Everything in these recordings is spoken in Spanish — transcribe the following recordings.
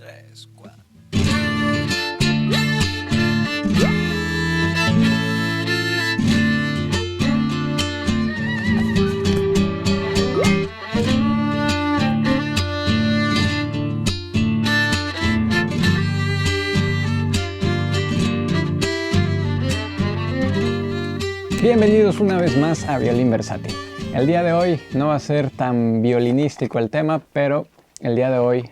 3, 4. Bienvenidos una vez más a Violín Versátil. El día de hoy no va a ser tan violinístico el tema, pero el día de hoy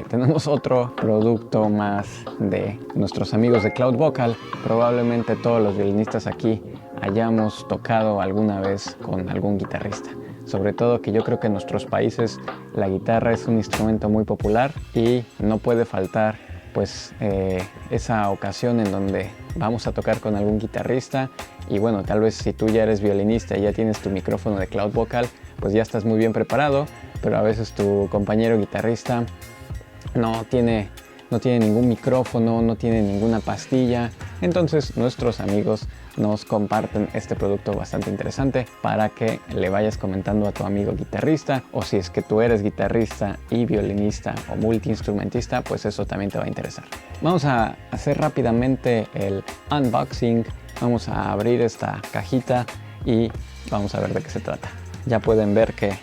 tenemos otro producto más de nuestros amigos de Cloud Vocal. Probablemente todos los violinistas aquí hayamos tocado alguna vez con algún guitarrista. Sobre todo que yo creo que en nuestros países la guitarra es un instrumento muy popular y no puede faltar pues esa ocasión en donde vamos a tocar con algún guitarrista. Y bueno, tal vez si tú ya eres violinista y ya tienes tu micrófono de Cloud Vocal, pues ya estás muy bien preparado, pero a veces tu compañero guitarrista no tiene ningún micrófono, no tiene ninguna pastilla. Entonces nuestros amigos nos comparten este producto bastante interesante para que le vayas comentando a tu amigo guitarrista, o si es que tú eres guitarrista y violinista o multiinstrumentista, pues eso también te va a interesar. Vamos a hacer rápidamente el unboxing. Vamos a abrir esta cajita y vamos a ver de qué se trata. Ya pueden ver que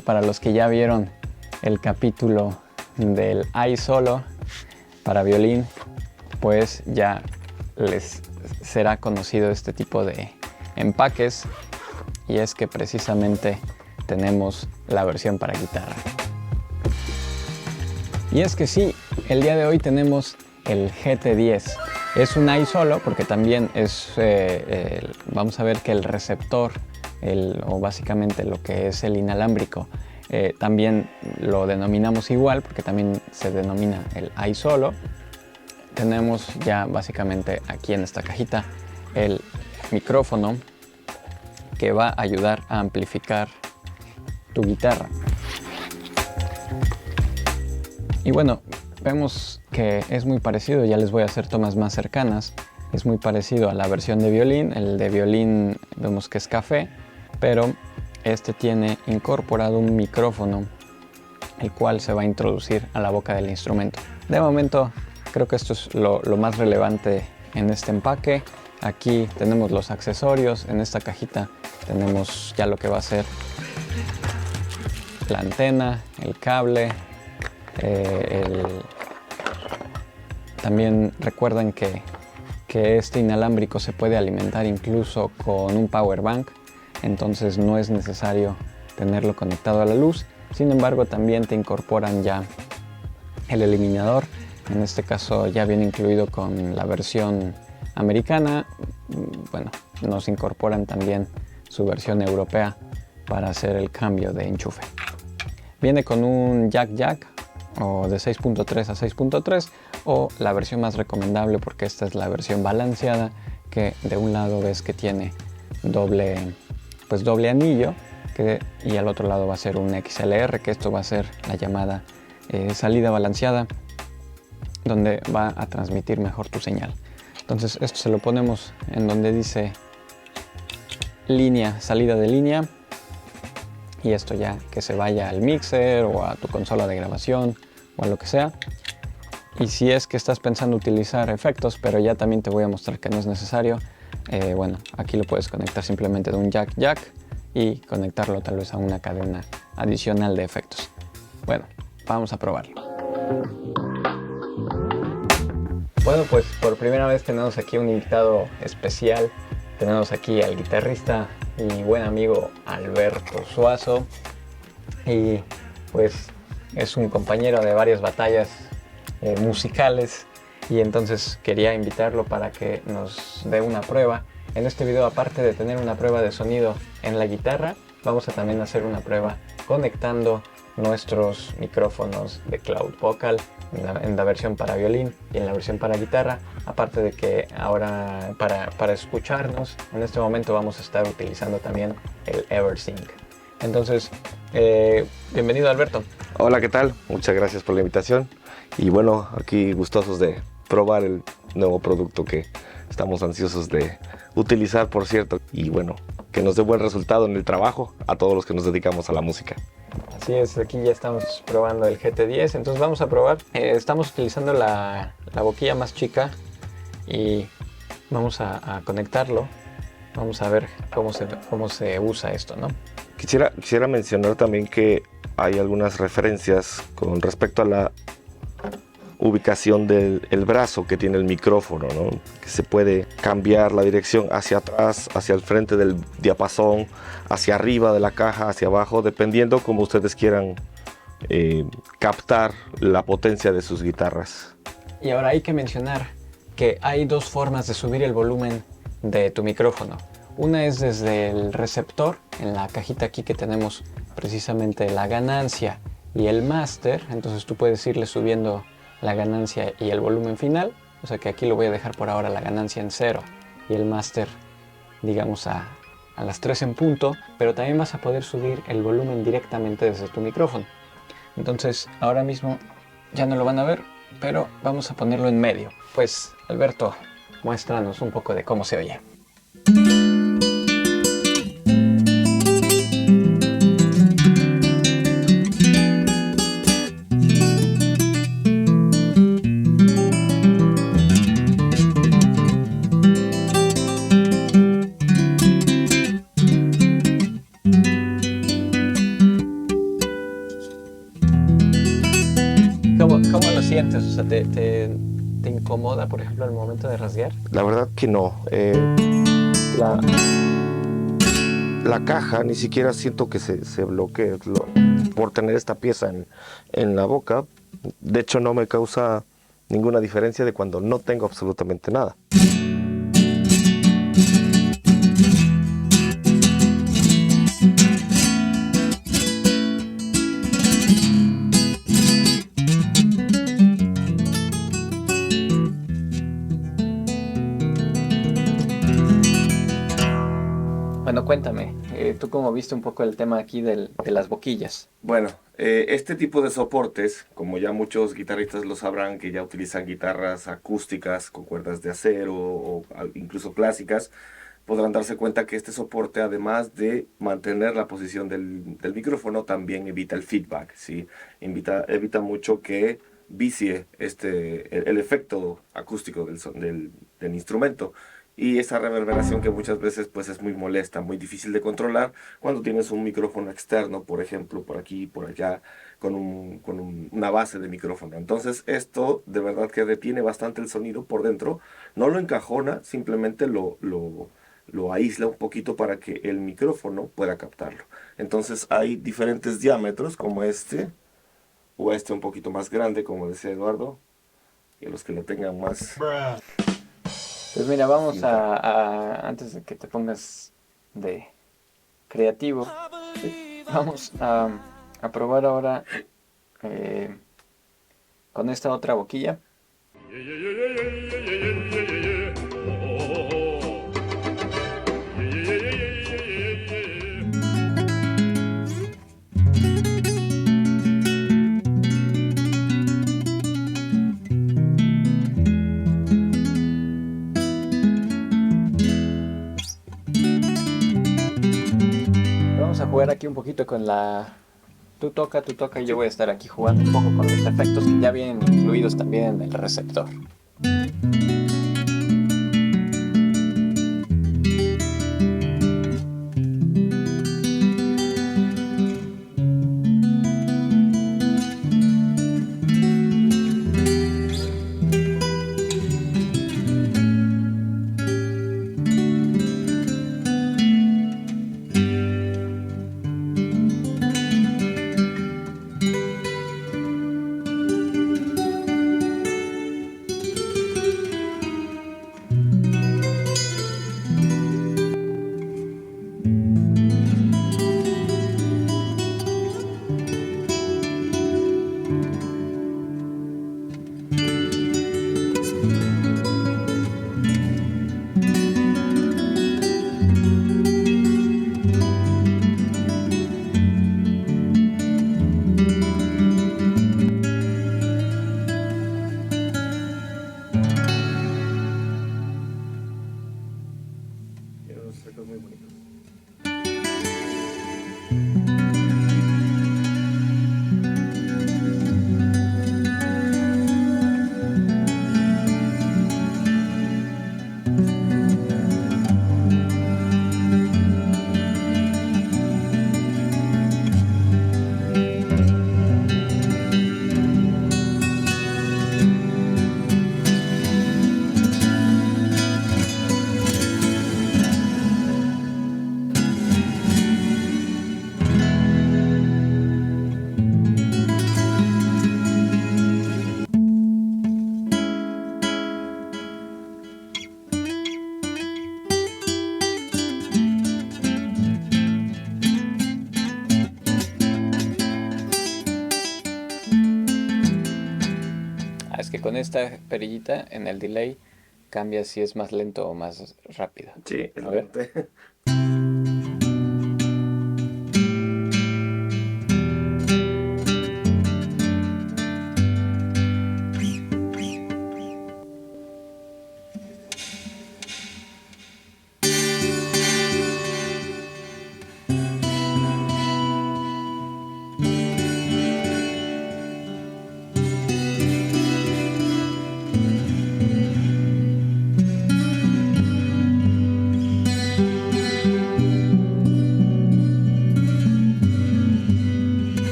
para los que ya vieron el capítulo del I Solo para violín, pues ya les será conocido este tipo de empaques, y es que precisamente tenemos la versión para guitarra. Y es que sí, el día de hoy tenemos el GT10. Es un I Solo porque también es, vamos a ver que el receptor, o básicamente lo que es el inalámbrico, también lo denominamos igual porque también se denomina el I Solo. Tenemos ya básicamente aquí en esta cajita el micrófono que va a ayudar a amplificar tu guitarra. Y bueno, vemos que es muy parecido, ya les voy a hacer tomas más cercanas. Es muy parecido a la versión de violín. El de violín vemos que es café, pero este tiene incorporado un micrófono, el cual se va a introducir a la boca del instrumento. De momento, creo que esto es lo más relevante en este empaque. Aquí tenemos los accesorios. En esta cajita tenemos ya lo que va a ser la antena, el cable, también recuerden que este inalámbrico se puede alimentar incluso con un power bank, entonces no es necesario tenerlo conectado a la luz. Sin embargo, también te incorporan ya el eliminador. En este caso ya viene incluido con la versión americana. Bueno, nos incorporan también su versión europea para hacer el cambio de enchufe. Viene con un jack o de 6.3 a 6.3, o la versión más recomendable, porque esta es la versión balanceada, que de un lado ves que tiene doble anillo, y al otro lado va a ser un XLR, que esto va a ser la llamada salida balanceada, donde va a transmitir mejor tu señal. Entonces esto se lo ponemos en donde dice línea, salida de línea, y esto ya que se vaya al mixer o a tu consola de grabación o a lo que sea. Y si es que estás pensando utilizar efectos, pero ya también te voy a mostrar que no es necesario, bueno, aquí lo puedes conectar simplemente de un jack y conectarlo tal vez a una cadena adicional de efectos. Bueno, vamos a probarlo. Bueno, pues por primera vez tenemos aquí un invitado especial. Tenemos aquí al guitarrista y buen amigo Alberto Suazo, y pues es un compañero de varias batallas musicales, y entonces quería invitarlo para que nos dé una prueba. En este video, aparte de tener una prueba de sonido en la guitarra, vamos a también hacer una prueba conectando nuestros micrófonos de Cloud Vocal en la versión para violín y en la versión para guitarra. Aparte de que ahora para escucharnos en este momento vamos a estar utilizando también el EverSync. Entonces, bienvenido Alberto. Hola, ¿qué tal? Muchas gracias por la invitación, y bueno, aquí gustosos de probar el nuevo producto que estamos ansiosos de utilizar, por cierto, y bueno, que nos dé buen resultado en el trabajo a todos los que nos dedicamos a la música. Así es, aquí ya estamos probando el GT10, entonces vamos a probar. Estamos utilizando la boquilla más chica y vamos a conectarlo. Vamos a ver cómo se usa esto, ¿no? Quisiera mencionar también que hay algunas referencias con respecto a la ubicación del brazo que tiene el micrófono, ¿no? Que se puede cambiar la dirección hacia atrás, hacia el frente del diapasón, hacia arriba de la caja, hacia abajo, dependiendo como ustedes quieran captar la potencia de sus guitarras. Y ahora hay que mencionar que hay dos formas de subir el volumen de tu micrófono. Una es desde el receptor, en la cajita aquí que tenemos precisamente la ganancia y el máster, entonces tú puedes irle subiendo la ganancia y el volumen final, o sea que aquí lo voy a dejar por ahora la ganancia en 0 y el máster digamos a las 3 en punto, pero también vas a poder subir el volumen directamente desde tu micrófono. Entonces ahora mismo ya no lo van a ver, pero vamos a ponerlo en medio. Pues Alberto, muéstranos un poco de cómo se oye. ¿Cómo lo sientes? O sea, ¿te incomoda, por ejemplo, al momento de rasguear? La verdad que no. La caja ni siquiera siento que se bloquee por tener esta pieza en la boca. De hecho, no me causa ninguna diferencia de cuando no tengo absolutamente nada. Bueno, cuéntame, ¿tú cómo viste un poco el tema aquí de las boquillas? Bueno, este tipo de soportes, como ya muchos guitarristas lo sabrán, que ya utilizan guitarras acústicas con cuerdas de acero o incluso clásicas, podrán darse cuenta que este soporte, además de mantener la posición del micrófono, también evita el feedback, ¿sí? Evita mucho que vicie el efecto acústico del instrumento. Y esa reverberación que muchas veces pues es muy molesta, muy difícil de controlar cuando tienes un micrófono externo, por ejemplo, por aquí, por allá, con una base de micrófono. Entonces esto de verdad que detiene bastante el sonido por dentro, no lo encajona, simplemente lo aísla un poquito para que el micrófono pueda captarlo. Entonces hay diferentes diámetros como este, o este un poquito más grande, como decía Eduardo, y los que lo tengan más... Pues mira, vamos antes de que te pongas de creativo, vamos a probar ahora con esta otra boquilla. Vamos a jugar aquí un poquito con tú toca y yo voy a estar aquí jugando un poco con los efectos que ya vienen incluidos también en el receptor. es que con esta perillita en el delay cambia si es más lento o más rápido. Sí, A ver.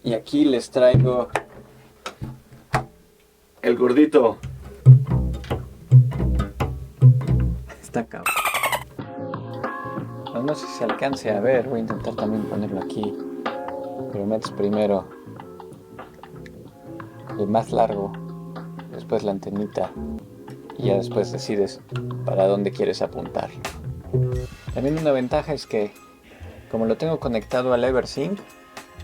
Y aquí les traigo El gordito. esta capa. No sé si se alcance a ver, voy a intentar también ponerlo aquí. Pero metes primero el más largo, después la antenita y ya después decides para dónde quieres apuntar. También una ventaja es que como lo tengo conectado al EverSync,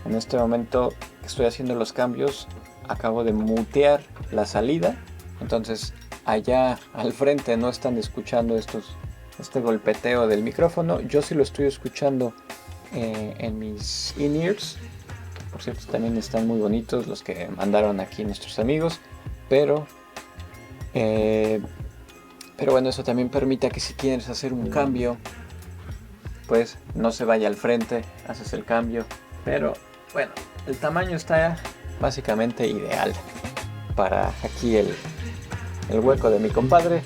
en este momento que estoy haciendo los cambios, acabo de mutear la salida, entonces allá al frente no están escuchando este golpeteo del micrófono. Yo sí lo estoy escuchando en mis in-ears. Por cierto, también están muy bonitos los que mandaron aquí nuestros amigos, pero bueno, eso también permite que si quieres hacer un cambio, pues no se vaya al frente, haces el cambio. Pero bueno, el tamaño está básicamente ideal para aquí el hueco de mi compadre.